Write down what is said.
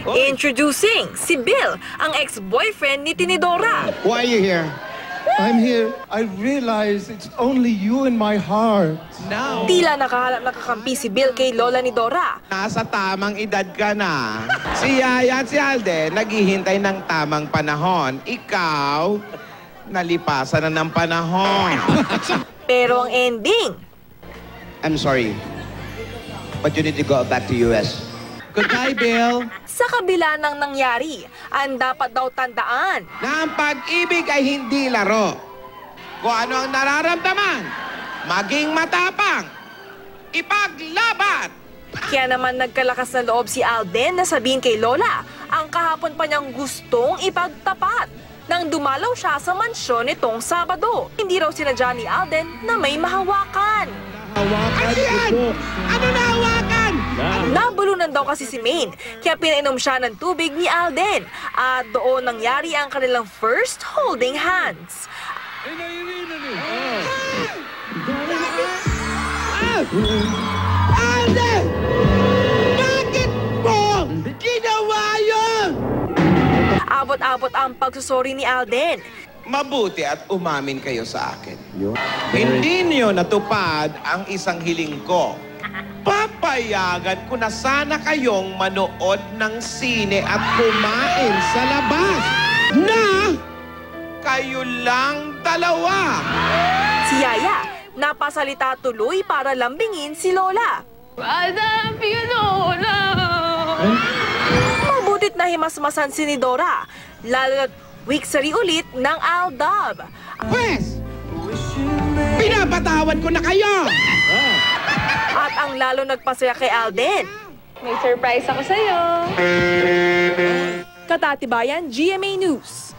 Introducing si Bill, ang ex-boyfriend ni Tinidora. Why are you here? I'm here. I realize it's only you in my heart. Now, Tila nakahalap na kakampi si Bill kay lola ni Dora. nasa tamang edad ka na. Si Yaya at si Alden, naghihintay ng tamang panahon. Ikaw, nalipasan na ng panahon. Pero ang ending, I'm sorry, but you need to go back to US. Goodbye, Bill. sa kabila ng nangyari, ang dapat daw tandaan. Na ang pag-ibig ay hindi laro. Kung ano ang nararamdaman, maging matapang. Ipaglaban! Kaya naman nagkalakas na loob si Alden na sabihin kay Lola ang kahapon pa niyang gustong ipagtapat nang dumalaw siya sa mansyon nitong Sabado. Hindi raw sinadya ni Alden na may mahawakan. Ano yan? Ano nahawakan? Nabulunan daw kasi si Maine, kaya pinainom siya ng tubig ni Alden. At doon nangyari ang kanilang first holding hands. Alden! Bakit mo ginawa yun? Abot-abot ang pagsusori ni Alden. Mabuti at umamin kayo sa akin. Hindi niyo natupad ang isang hiling ko. Papayagan ko na sana kayong manood ng sine at kumain sa labas na kayo lang dalawa. Si Yaya, napasalita tuloy para lambingin si Lola. I love you, Lola! Mabutit na himasmasan si ni Dora, lalo na't weeksary ulit ng Aldab. Pwes, pinapatawad ko na kayo! At ang lalo nagpasaya kay Alden. May surprise ako sa'yo. Katatibayan, GMA News.